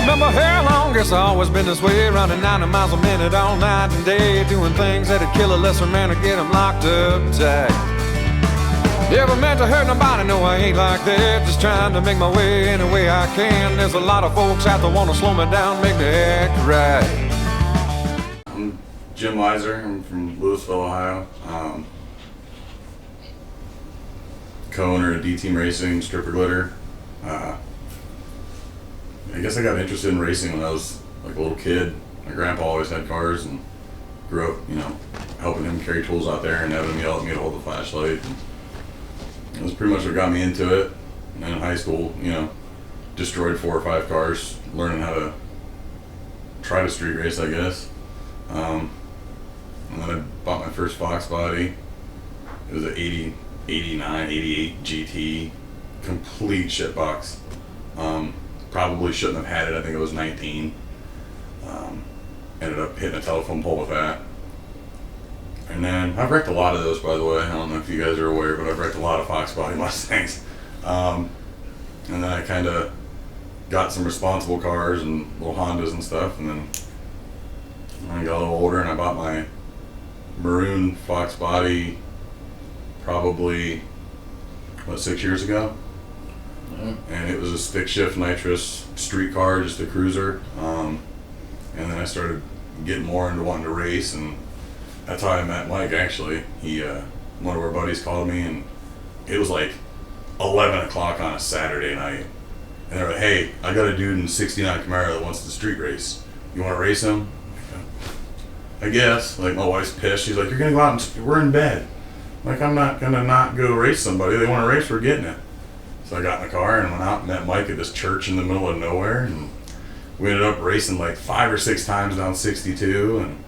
remember how long, guess I always been this way, running 90 miles a minute all night and day, doing things that'd kill a lesser man or get him locked up tight. Never meant to hurt nobody, no I ain't like that, just trying to make my way any way I can. There's a lot of folks out there wanna slow me down, make me act right. I'm Jim Weiser, I'm from Louisville, Ohio. Co-owner of D-Team Racing, Stripper Glitter. I guess I got interested in racing when I was like a little kid. My grandpa always had cars and grew up, you know, helping him carry tools out there and having him yell at me to hold the flashlight. And it was pretty much what got me into it. And then in high school, you know, destroyed 4 or 5 cars, learning how to try to street race, I guess. And then I bought my first Fox body. It was an 89, 88 GT, complete shitbox. Probably shouldn't have had it. I think it was 19. Ended up hitting a telephone pole with that. And then I've wrecked a lot of those, by the way. I don't know if you guys are aware, but I've wrecked a lot of Fox body Mustangs. And then I kind of got some responsible cars and little Hondas and stuff. And then I got a little older and I bought my maroon Fox body probably, 6 years ago? And it was a stick shift nitrous street car, just a cruiser. And then I started getting more into wanting to race, and that's how I met Mike, actually. One of our buddies called me, and it was like 11 o'clock on a Saturday night. And they were like, hey, I got a dude in 69 Camaro that wants to street race. You want to race him? I guess. Like, my wife's pissed. She's like, you're going to go out and we're in bed. Like, I'm not going to not go race somebody. They want to race, we're getting it. So I got in the car and went out and met Mike at this church in the middle of nowhere, and we ended up racing like 5 or 6 times down 62, and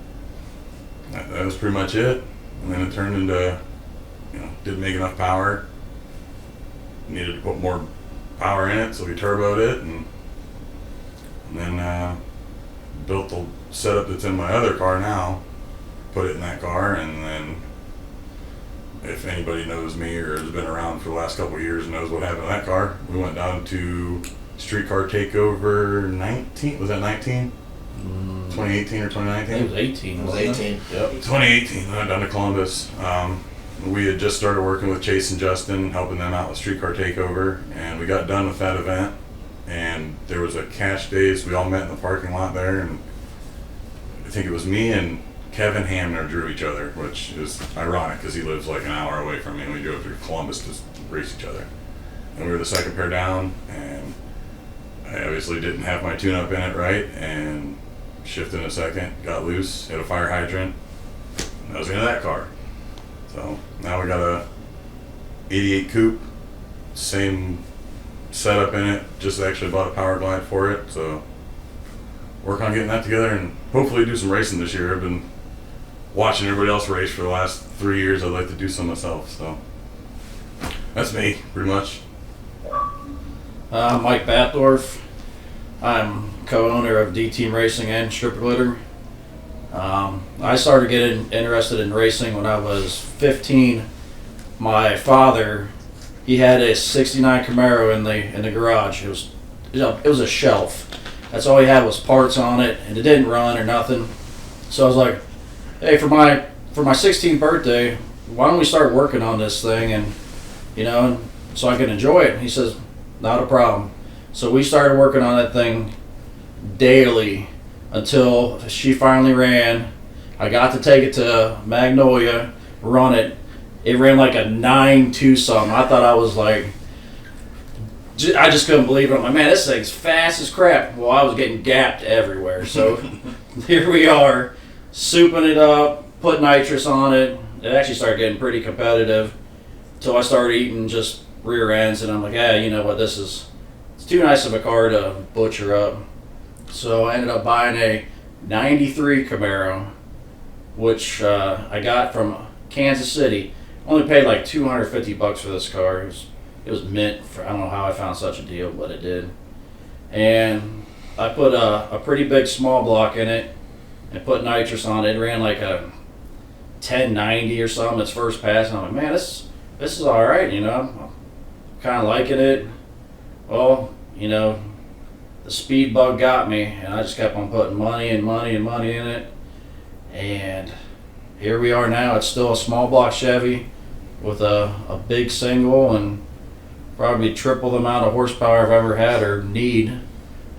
that was pretty much it. And then it turned into, you know, didn't make enough power, needed to put more power in it, so we turboed it, and then built the setup that's in my other car now, put it in that car, and then if anybody knows me or has been around for the last couple of years and knows what happened to that car, we went down to Streetcar Takeover 19. Was that 19? 2018 or 2019? It was 18. It was 18. Yep. 2018. We went down to Columbus. We had just started working with Chase and Justin, helping them out with Streetcar Takeover, and we got done with that event. And there was a cash day, so we all met in the parking lot there, and I think it was me and Kevin Hamner drew each other, which is ironic because he lives like an hour away from me, and we drove through Columbus to race each other. And we were the second pair down, and I obviously didn't have my tune-up in it right, and shifted in a second, got loose, hit a fire hydrant, and that was the end of that car. So now we got a 88 coupe, same setup in it, just actually bought a power glide for it, so work on getting that together and hopefully do some racing this year. I've been watching everybody else race for the last 3 years. I'd like to do some myself, so that's me, pretty much. Mike Batdorff. I'm co-owner of D-Team Racing and Stripper Glitter. I started getting interested in racing when I was 15. My father, he had a 69 Camaro in the garage. It was a shelf. That's all he had was parts on it, and it didn't run or nothing. So I was like, hey, for my 16th birthday, why don't we start working on this thing, and you know, so I can enjoy it. And he says, not a problem. So we started working on that thing daily until she finally ran. I got to take it to Magnolia, run it. It ran like a 9.2 something. I thought I was like, I just couldn't believe it. I'm like, man, this thing's fast as crap. Well, I was getting gapped everywhere. So here we are, souping it up, put nitrous on it. It actually started getting pretty competitive until I started eating just rear ends. And I'm like, yeah, you know what, it's too nice of a car to butcher up. So I ended up buying a 93 Camaro, which I got from Kansas City. Only paid like $250 for this car. It was mint. I don't know how I found such a deal, but it did. And I put a pretty big small block in it and put nitrous on it. It ran like a 1090 or something its first pass. And I'm like, man, this is all right, you know. I'm kind of liking it. Well, you know, the speed bug got me, and I just kept on putting money and money and money in it. And here we are now. It's still a small block Chevy with a big single and probably triple the amount of horsepower I've ever had or need.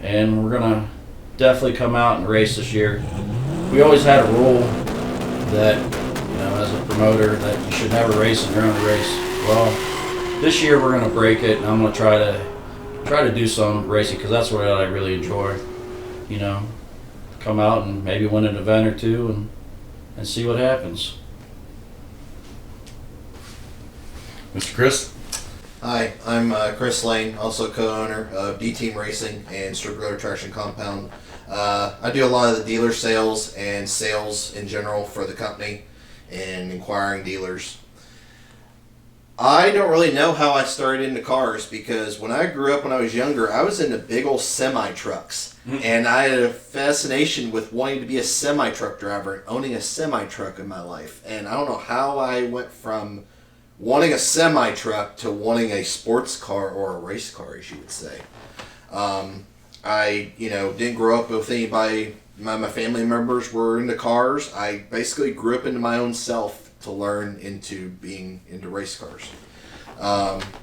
And we're gonna definitely come out and race this year. We always had a rule that, as a promoter, that you should never race in your own race. Well, this year we're gonna break it, and I'm gonna try to do some racing, because that's what I really enjoy. Come out and maybe win an event or two and see what happens. Mr. Chris? Hi, I'm Chris Lane, also co-owner of D-Team Racing and Strip Rotor Traction Compound. I do a lot of the dealer sales and sales in general for the company and inquiring dealers. I don't really know how I started into cars, because when I grew up when I was younger, I was into big old semi-trucks. And I had a fascination with wanting to be a semi-truck driver and owning a semi-truck in my life. And I don't know how I went from wanting a semi-truck to wanting a sports car, or a race car, as you would say. I didn't grow up with anybody. My family members were into cars. I basically grew up into my own self to learn into being into race cars.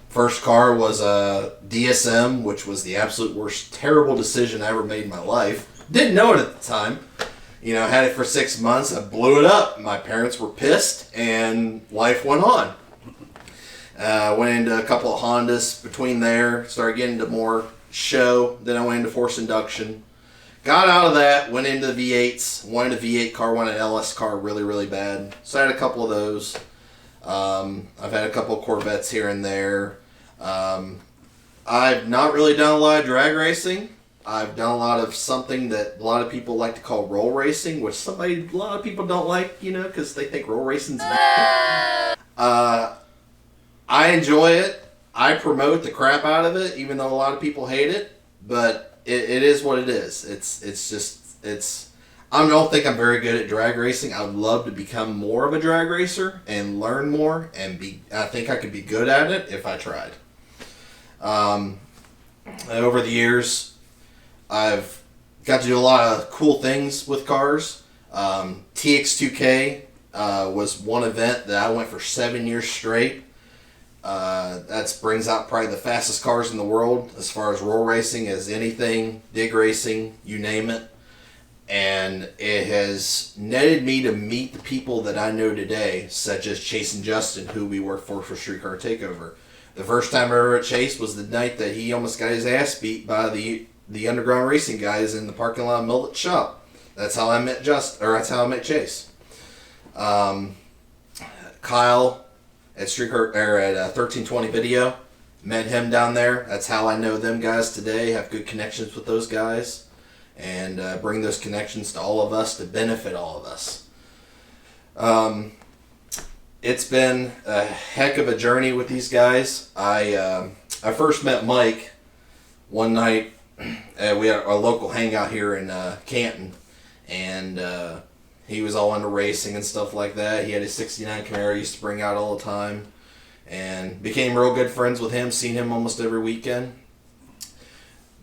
First car was a DSM, which was the absolute worst, terrible decision I ever made in my life. Didn't know it at the time. Had it for 6 months. I blew it up. My parents were pissed, and life went on. Went into a couple of Hondas between there. Started getting into more show. Then I went into forced induction. Got out of that. Went into V8s. Wanted a V8 car. Wanted an LS car really, really bad. So I had a couple of those. I've had a couple of Corvettes here and there. I've not really done a lot of drag racing. I've done a lot of something that a lot of people like to call roll racing, which a lot of people don't like, because they think roll racing's bad. I enjoy it. I promote the crap out of it, even though a lot of people hate it. But it is what it is. I don't think I'm very good at drag racing. I would love to become more of a drag racer and learn more, and I think I could be good at it if I tried. Over the years, I've got to do a lot of cool things with cars. TX2K was one event that I went for 7 years straight. That brings out probably the fastest cars in the world as far as roll racing as anything, dig racing, you name it. And it has netted me to meet the people that I know today, such as Chase and Justin, who we work for Streetcar Takeover. The first time I ever met Chase was the night that he almost got his ass beat by the underground racing guys in the parking lot of Millet Shop. That's how I met that's how I met Chase. Kyle at Streetcar at 1320 Video, met him down there. That's how I know them guys today. Have good connections with those guys, and bring those connections to all of us to benefit all of us. It's been a heck of a journey with these guys. I first met Mike one night. We had a local hangout here in Canton, and he was all into racing and stuff like that. He had his 69 Camaro he used to bring out all the time, and became real good friends with him, seen him almost every weekend.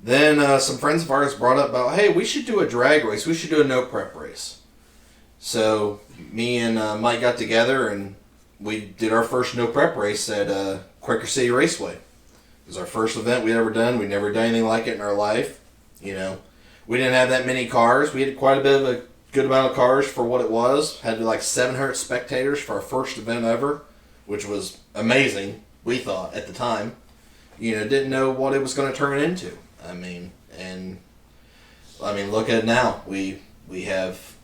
Then some friends of ours brought up about, hey, we should do a drag race. We should do a no prep race. So me and Mike got together, and we did our first no prep race at Quaker City Raceway. It was our first event we'd ever done. We'd never done anything like it in our life. We didn't have that many cars. We had quite a bit of a good amount of cars for what it was. Had like 700 spectators for our first event ever, which was amazing, we thought, at the time. Didn't know what it was going to turn into. Look at it now. We have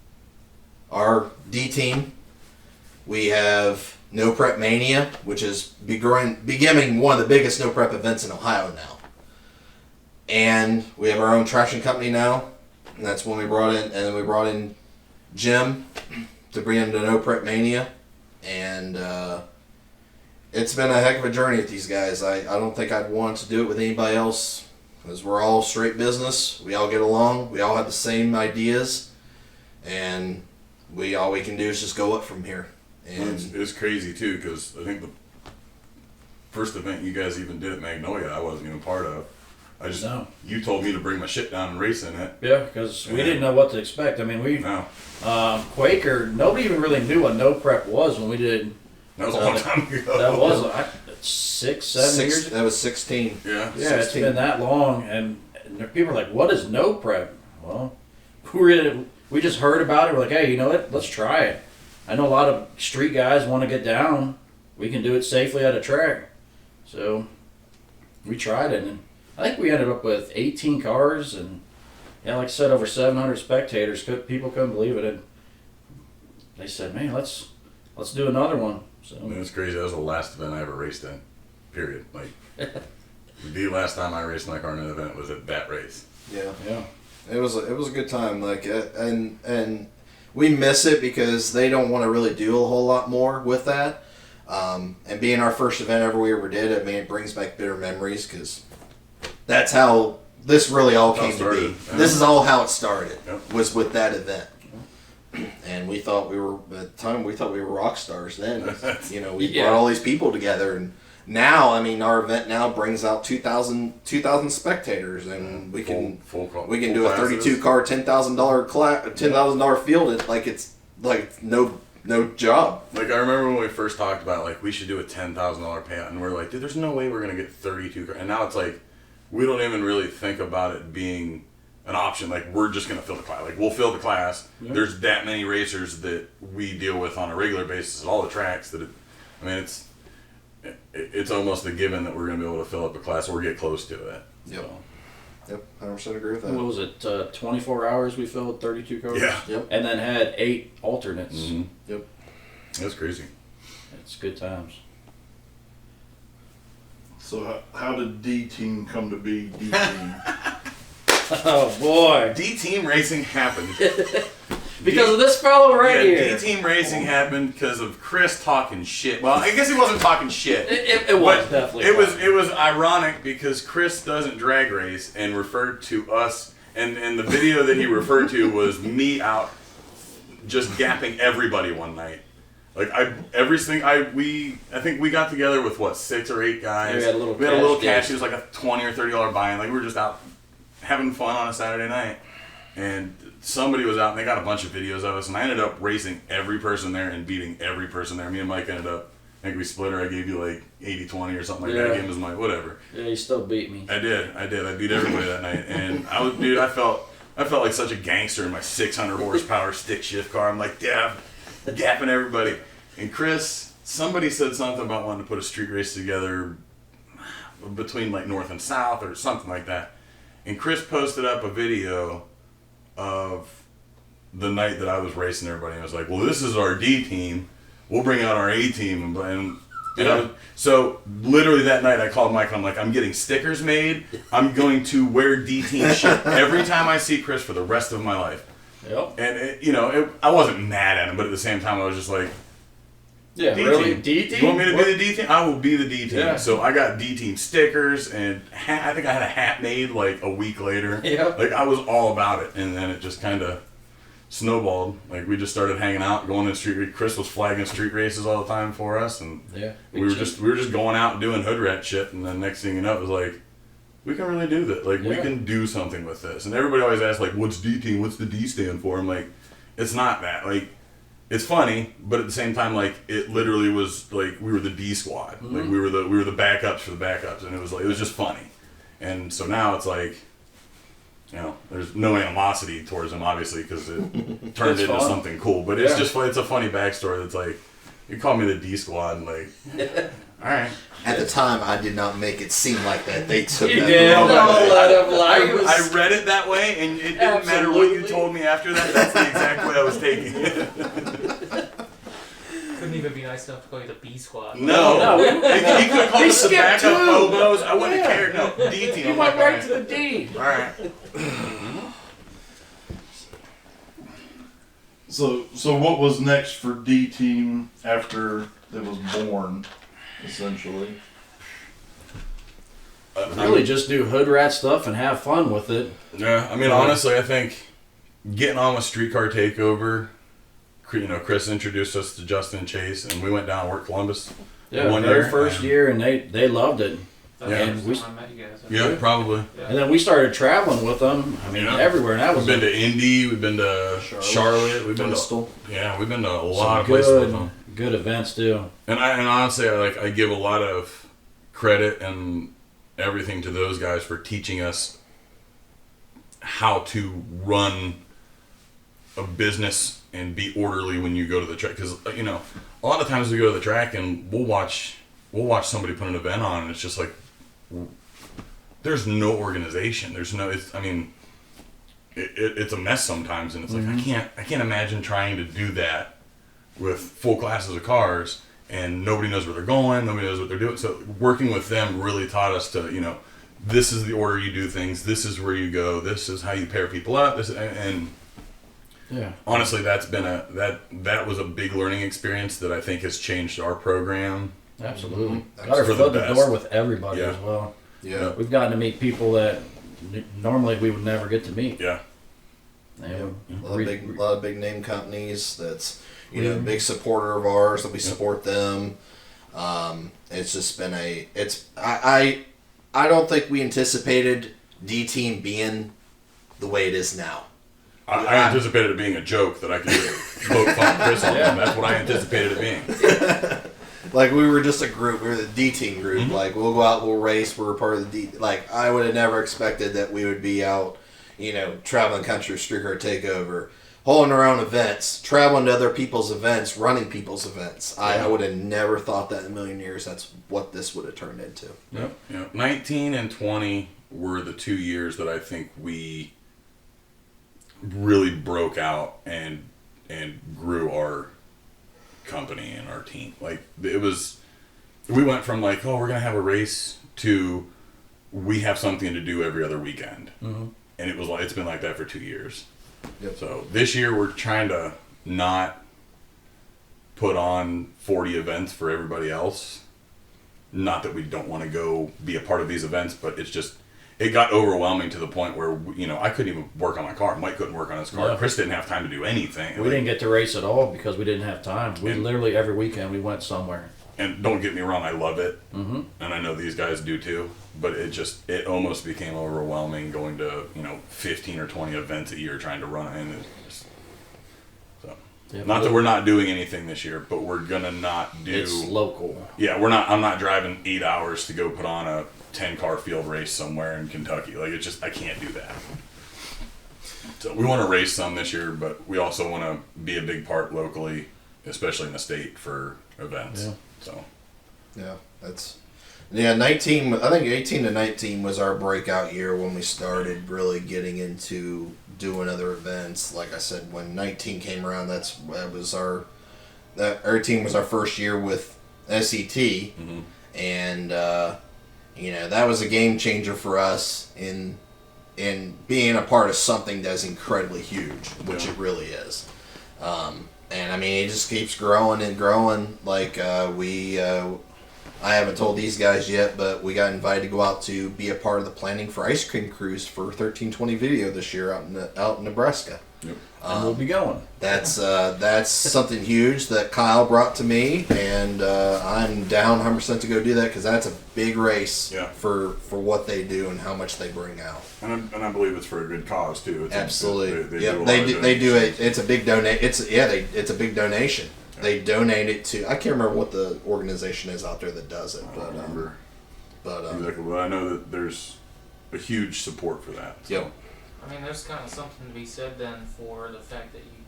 our D team. We have No Prep Mania, which is becoming one of the biggest no prep events in Ohio now. And we have our own traction company now, and that's when we brought in. And then we brought in Jim to bring into No Prep Mania, and it's been a heck of a journey with these guys. I don't think I'd want to do it with anybody else, because we're all straight business. We all get along. We all have the same ideas, and all we can do is just go up from here. And It's crazy too, because I think the first event you guys even did at Magnolia, I wasn't even part of. You told me to bring my shit down and race in it. Yeah, because we didn't know what to expect. I mean, Quaker, nobody even really knew what no prep was when we did. That was a long time ago. That was 6-7 years. That was 16. Yeah. Yeah, 16. It's been that long, and people are like, "What is no prep?" Well, we just heard about it. We're like, "Hey, you know what? Let's try it." I know a lot of street guys want to get down. We can do it safely at a track, so we tried it, and I think we ended up with 18 cars, and like I said, over 700 spectators. People couldn't believe it, and they said, "Man, let's do another one." So it's crazy. That was the last event I ever raced in. Period. Like the last time I raced my car in an event was at that race. Yeah. It was a good time. Like and we miss it because they don't want to really do a whole lot more with that. And being our first event ever we ever did, I mean, it brings back bitter memories because that's how this really all came to be. Yeah. This is all how it started. Yep. Was with that event. And we thought we were, at the time, we thought we were rock stars then. We brought all these people together. And now, I mean, our event now brings out 2,000 spectators. And we can do a 32-car, $10,000 field. It's like no job. Like, I remember when we first talked about, like, we should do a $10,000 payout. And we're like, dude, there's no way we're going to get 32 cars. And now it's like, we don't even really think about it being an option. Like, we're just going to fill the class. Like, we'll fill the class. Yeah. There's that many racers that we deal with on a regular basis at all the tracks that it's almost a given that we're going to be able to fill up a class or get close to it. Yep. Yep, 100% agree with that. What was it, 24 hours we filled 32 cars? Yeah. Yep. And then had 8 alternates. Mm-hmm. Yep. That's crazy. It's good times. So how did D-Team come to be D-Team? Oh boy. D-Team racing happened. Because of this fellow right here. D-Team racing happened because of Chris talking shit. Well, I guess he wasn't talking shit. It was definitely. It was ironic because Chris doesn't drag race and referred to us, and the video that he referred to was me out just gapping everybody one night. Like I think we got together with 6 or 8 guys. Yeah, we had a little cash. It was like a $20 or $30 buy-in. Like we were just out having fun on a Saturday night, and somebody was out and they got a bunch of videos of us, and I ended up racing every person there and beating every person there. Me and Mike ended up, I think we split her. I gave you like 80-20 or something like that. I gave him as my whatever. Yeah, you still beat me. I did. I beat everybody that night, and I felt like such a gangster in my 600 horsepower stick shift car. I'm like, yeah, gapping everybody. And Chris, somebody said something about wanting to put a street race together between like North and South or something like that. And Chris posted up a video of the night that I was racing everybody. And I was like, well, this is our D team. We'll bring out our A team. So literally that night I called Mike and I'm like, I'm getting stickers made. I'm going to wear D team shit every time I see Chris for the rest of my life. Yep. And I wasn't mad at him, but at the same time I was just like, yeah, D-team. Really? D-team? You want me to be the D-team? I will be the D-team. Yeah. So I got D-team stickers, and I think I had a hat made like a week later. Yeah. Like I was all about it, and then it just kind of snowballed. Like we just started hanging out, going to street. Chris was flagging street races all the time for us, and we were just going out and doing hood rat shit. And then next thing you know, it was like, we can really do that. Like we can do something with this. And everybody always asks like, what's D-team? What's the D stand for? I'm like, it's not that. Like. It's funny, but at the same time, like it literally was like we were the D squad, like we were the backups for the backups, and it was just funny. And so now it's like, there's no animosity towards them, obviously, because it turned into something cool. But it's just it's a funny backstory. That's like, you call me the D squad, and like, all right. At the time, I did not make it seem like that. They took you that. Did. I read it that way, and it didn't matter what you told me after that. That's the exact way I was taking it. Couldn't even be nice enough to call you the B squad. No. He could have called us the backup hobos. I wouldn't have cared. No, D team. You went right to the D. All right. So what was next for D-Team after it was born, essentially? Really just do hood rat stuff and have fun with it. Yeah, I mean, honestly, I think getting on with Streetcar Takeover, Chris introduced us to Justin and Chase, and we went down and worked Columbus. Yeah, their first year, and they loved it. That's Yeah. the And first time I met you guys. Yeah, probably. Yeah. And then we started traveling with them. I mean, Yeah. everywhere. And that We've was been to Indy. We've been to Charlotte. We've been to Bristol. we've been to a some lot of places with good, them. good events too. And honestly, I give a lot of credit and everything to those guys for teaching us how to run a business and be orderly when you go to the track. Because a lot of times we go to the track and we'll watch somebody put an event on, and it's just like there's no organization. There's no. It's a mess sometimes, and it's like I can't imagine trying to do that with full classes of cars and nobody knows where they're going, nobody knows what they're doing. So working with them really taught us to, this is the order you do things, this is where you go, this is how you pair people up. And Yeah. honestly, that was a big learning experience that I think has changed our program. Absolutely. Mhm. Got our For the foot in the best. door with everybody Yeah. as well. Yeah. We've gotten to meet people that normally we would never get to meet. Yeah. And A lot of big name companies that's a big supporter of ours that we support them. It's just been I don't think we anticipated D Team being the way it is now. I anticipated it being a joke that I could poke fun Chris on. Yeah. That's what I anticipated it being. Like we were just a group. We were the D Team group. Mm-hmm. Like we'll go out, we'll race. We're a part of the D. Like I would have never expected that we would be out, traveling country, street car takeover, holding our own events, traveling to other people's events, running people's events. I would have never thought that in a million years. That's what this would have turned into. Yep. 19 and 20 were the 2 years that I think we really broke out and grew our company and our team. Like we went from like, oh, we're gonna have a race to we have something to do every other weekend, and it's been like that for 2 years. Yep. So this year we're trying to not put on 40 events for everybody else. Not that we don't want to go be a part of these events, but it got overwhelming to the point where I couldn't even work on my car. Mike couldn't work on his car. Yeah. Chris didn't have time to do anything. we didn't get to race at all because we didn't have time. We literally every weekend we went somewhere. And don't get me wrong, I love it, and I know these guys do too. But it almost became overwhelming going to 15 or 20 events a year trying to run, and Yeah, not that we're not doing anything this year, but we're gonna not do. It's local. Yeah, I'm not driving 8 hours to go put on a 10-car field race somewhere in Kentucky. Like I can't do that. So we want to race some this year, but we also want to be a big part locally, especially in the state for events. Yeah. So. Yeah, 19. I think 18 to 19 was our breakout year when we started really getting into doing other events. Like I said, when 19 came around, our team was our first year with SET, and that was a game changer for us in being a part of something that's incredibly huge, which it really is. And I mean, it just keeps growing and growing. Like I haven't told these guys yet, but we got invited to go out to be a part of the planning for ice cream cruise for 1320 Video this year out in Nebraska. Yep. And we'll be going. That's something huge that Kyle brought to me, and I'm down 100% to go do that because that's a big race for what they do and how much they bring out. And I believe it's for a good cause too. It's Absolutely, they do it. It's a big donate. It's a big donation. They donate it to. I can't remember what the organization is out there that does it. I don't remember. But exactly, but I know that there's a huge support for that. So. Yep. I mean, there's kind of something to be said then for the fact that you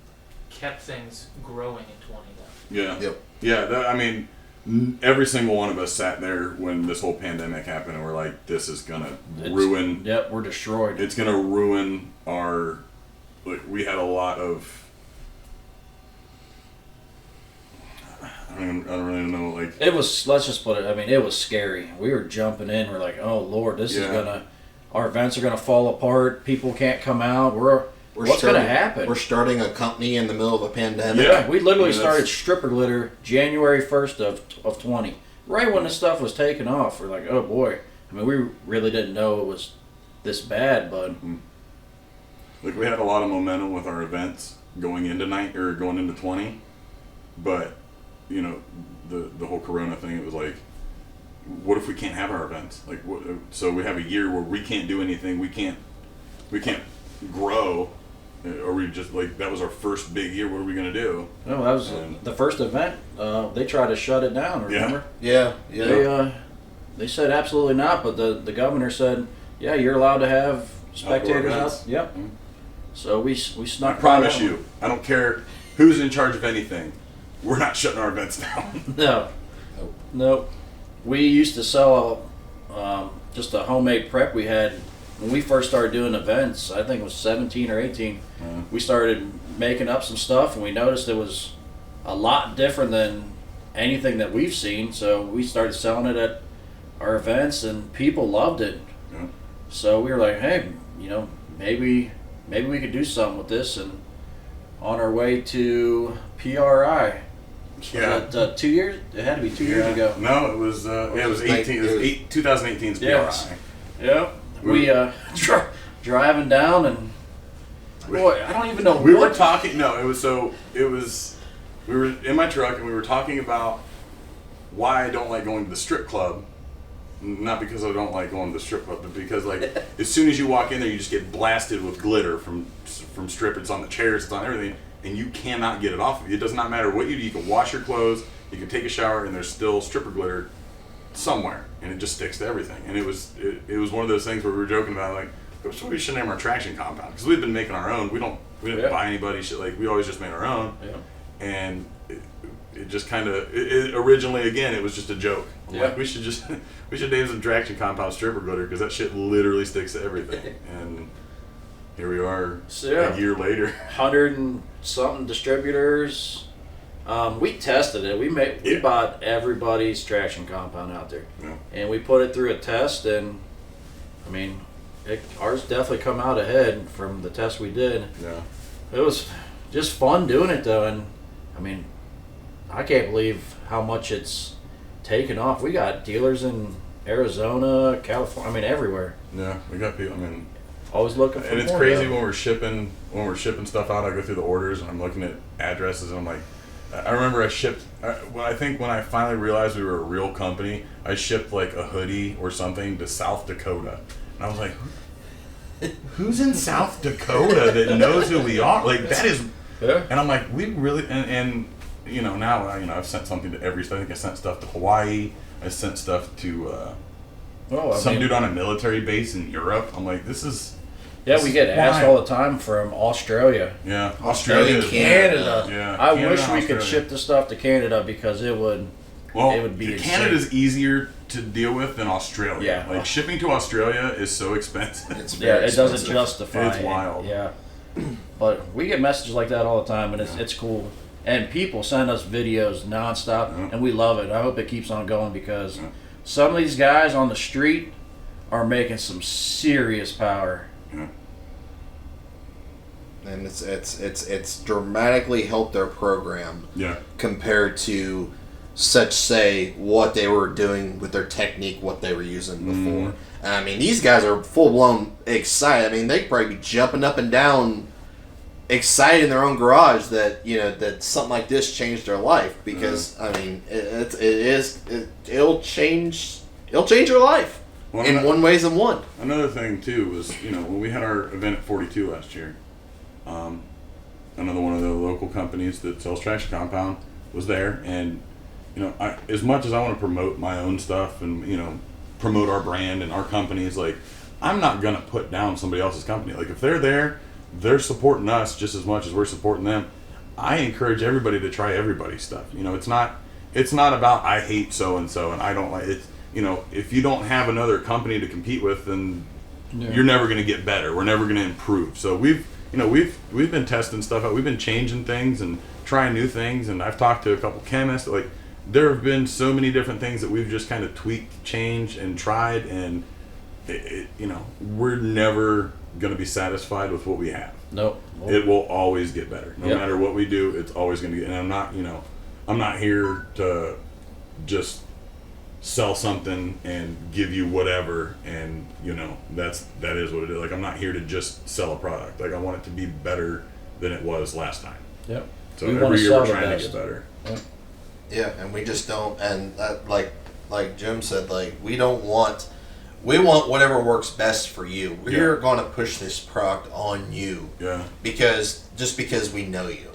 kept things growing in 20 then. Yeah. Yep. Yeah. Every single one of us sat there when this whole pandemic happened, and we're like, "This is gonna ruin." Yep, we're destroyed. It's gonna ruin our. Like, we had a lot of. I don't really know. Like, It was. Let's just put it. I mean, it was scary. We were jumping in. We're like, "Oh Lord, this is gonna. Our events are gonna fall apart. People can't come out. What's gonna happen?" We're starting a company in the middle of a pandemic. Yeah, we literally I mean, started Stripper Glitter January 1st of 20. Right when the stuff was taking off, we're like, "Oh boy." I mean, we really didn't know it was this bad, but like we had a lot of momentum with our events going into 20, but the whole Corona thing. It was like what if we can't have our events? Like, so we have a year where we can't do anything. We can't grow. Or we just like that was our first big year. What are we gonna do? No, that was the first event. They tried to shut it down. Remember? Yeah. They said absolutely not, but the governor said, yeah, you're allowed to have spectators out. Yep. Mm-hmm. So we snuck. I promise you, I don't care who's in charge of anything. We're not shutting our events down. No. We used to sell just a homemade prep we had when we first started doing events. I think it was 17 or 18. We started making up some stuff, and we noticed it was a lot different than anything that we've seen. So we started selling it at our events, and people loved it. Yeah. So we were like, hey, maybe we could do something with this. And on our way to PRI. Yeah. Was it, 2 years? It had to be 2 years ago. No, it was. It was 18. It was 2018's PRI. Yes. Yeah. We driving down, and boy, I don't even know. We were talking. No, it was so. It was. We were in my truck, and we were talking about why I don't like going to the strip club. Not because I don't like going to the strip club, but because like as soon as you walk in there, you just get blasted with glitter from strip. It's on the chairs, it's on everything, and you cannot get it off of you. It does not matter what you do. You can wash your clothes, you can take a shower, and there's still stripper glitter somewhere, and it just sticks to everything. And it was one of those things where we were joking about like, so we should name our traction compound because we've been making our own. We didn't buy anybody shit. Like we always just made our own. Yeah. And it just kind of originally again it was just a joke. I'm like we should name some traction compound stripper glitter because that shit literally sticks to everything. And here we are a year later. 100 and something distributors. We tested it. We bought everybody's traction compound out there, and we put it through a test. And I mean, ours definitely come out ahead from the test we did. Yeah, it was just fun doing it though, and I mean, I can't believe how much it's taken off. We got dealers in Arizona, California. I mean, everywhere. Yeah, we got people. I mean, always looking for. And it's more crazy though. when we're shipping stuff out. I go through the orders and I'm looking at addresses and I'm like. I remember I shipped, I think when I finally realized we were a real company, I shipped like a hoodie or something to South Dakota. And I was like, who's in South Dakota that knows who we are? Like that is, and I'm like, we really, and now, I've sent something to every state. I think I sent stuff to Hawaii. I sent stuff to some dude on a military base in Europe. I'm like, this is. Yeah, we get asked all the time from Australia. Yeah, Australia, Canada. Yeah, I wish we could ship the stuff to Canada because it would be Canada's easier to deal with than Australia. Yeah. Like shipping to Australia is so expensive. It's very expensive. Doesn't justify. It's wild. Yeah, but we get messages like that all the time, and it's cool. And people send us videos nonstop, and we love it. I hope it keeps on going because some of these guys on the street are making some serious power. Yeah. And it's dramatically helped their program. Yeah. Compared to say what they were doing with their technique, what they were using before. I mean, these guys are full blown excited. I mean, they could probably be jumping up and down, excited in their own garage that that something like this changed their life. Because I mean, it'll change your life. Well, in one way than one. Another thing too was when we had our event at 42 last year, another one of the local companies that sells traction compound was there, and as much as I want to promote my own stuff and promote our brand and our companies, like I'm not gonna put down somebody else's company. Like if they're there, they're supporting us just as much as we're supporting them. I encourage everybody to try everybody's stuff. It's not about I hate so and so and I don't like it. If you don't have another company to compete with, then you're never going to get better. We're never going to improve. So we've been testing stuff out. We've been changing things and trying new things. And I've talked to a couple chemists. Like there have been so many different things that we've just kind of tweaked, changed, and tried. And we're never going to be satisfied with what we have. Nope. It will always get better. No matter what we do, it's always going to get. And I'm not here to just sell something and give you whatever, and that is what it is. Like I'm not here to just sell a product. Like I want it to be better than it was last time. Yep. So every year we're trying to get better. Yep. Yeah, and we just don't. And like like Jim said, like we want whatever works best for you. We're going to push this product on you. Yeah. Because we know you.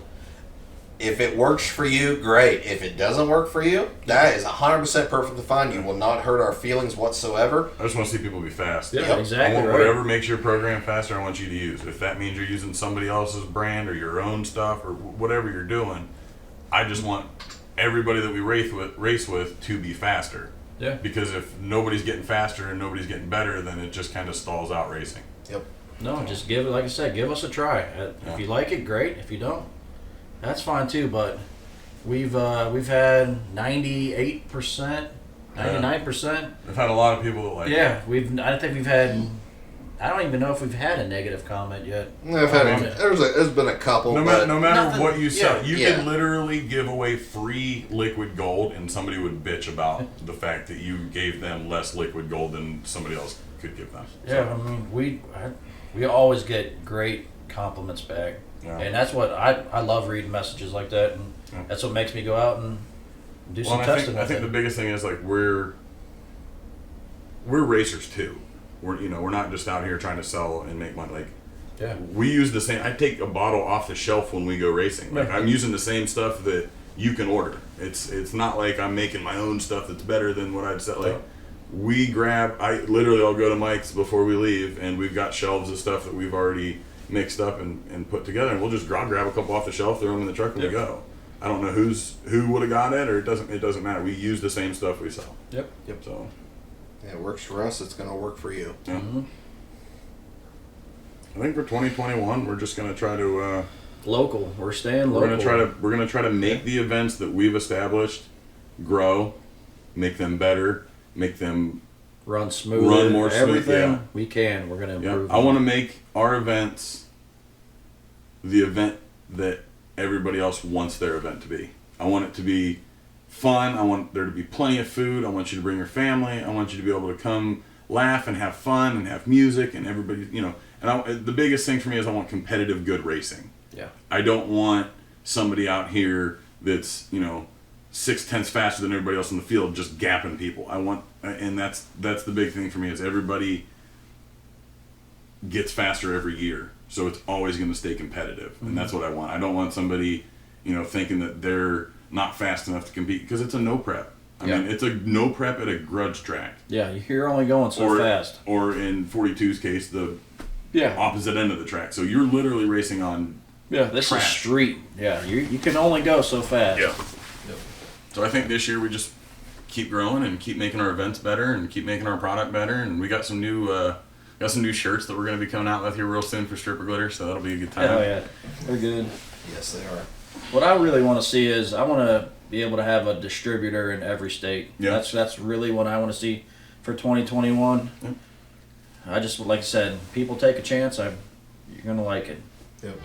If it works for you, great. If it doesn't work for you, that is 100% perfectly fine. You will not hurt our feelings whatsoever. I just want to see people be fast. Yeah, Yep. exactly. I want right. whatever makes your program faster, I want you to use. If that means you're using somebody else's brand or your own stuff or whatever you're doing, I just want everybody that we race with to be faster. Yeah. Because if nobody's getting faster and nobody's getting better, then it just kind of stalls out racing. Yep. No, just give it, like I said, give us a try. If you like it, great. If you don't, that's fine too. But we've had 98%, 99%. I've had a lot of people that like Yeah, I think we've had. I don't even know if we've had a negative comment yet. There's been a couple. No but matter nothing- what you sell, you yeah. could literally give away free liquid gold, and somebody would bitch about the fact that you gave them less liquid gold than somebody else could give them. Yeah, I mean we always get great compliments back, Yeah. and that's what I love reading messages like that, and that's what makes me go out and do some Well, testing. I think the biggest thing is like we're racers too. We're not just out here trying to sell and make money. Like yeah, we use the same. I take a bottle off the shelf when we go racing. Like I'm using the same stuff that you can order. It's not like I'm making my own stuff that's better than what I'd sell. Like we grab. I'll go to Mike's before we leave, and we've got shelves of stuff that we've already mixed up and put together, and we'll just grab a couple off the shelf, throw them in the truck, and we go. I don't know who would have got it, or it doesn't matter. We use the same stuff we sell. Yep. So yeah, it works for us. It's going to work for you. yeah. Mm-hmm. I think for 2021, we're just gonna try to. Local. We're staying local. We're gonna try to make the events that we've established grow, make them better, make them run smoother. Run more smooth, everything yeah. we can. We're gonna improve. I want to make our events the event that everybody else wants their event to be. I want it to be fun. I want there to be plenty of food. I want you to bring your family. I want you to be able to come laugh and have fun and have music and everybody, And the biggest thing for me is I want competitive, good racing. Yeah. I don't want somebody out here that's 0.6 faster than everybody else in the field just gapping people. I want, and that's the big thing for me is everybody gets faster every year, so it's always going to stay competitive, and that's what I want. I don't want somebody thinking that they're not fast enough to compete because it's a no prep. I mean, it's a no prep at a grudge track. Yeah, you're only going so fast. Or in 42's case, the opposite end of the track. So you're literally racing on. Yeah, this track. is street. Yeah, you can only go so fast. Yeah. So I think this year we just keep growing and keep making our events better and keep making our product better. And we got some new shirts that we're going to be coming out with here real soon for Stripper Glitter. So that'll be a good time. Oh yeah, they're good. Yes, they are. What I really want to see is I want to be able to have a distributor in every state. Yeah. That's really what I want to see for 2021. Yep. I just, like I said, people take a chance. You're gonna like it. Yep.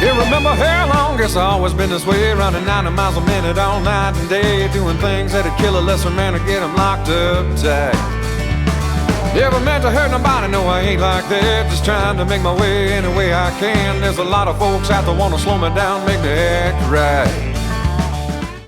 Yeah, remember how long? Guess I always been this way, running 90 miles a minute all night and day, doing things that'd kill a lesser man or get him locked up tight. Never meant to hurt nobody, no I ain't like that, just trying to make my way any way I can. There's a lot of folks out there wanna slow me down, make me act right.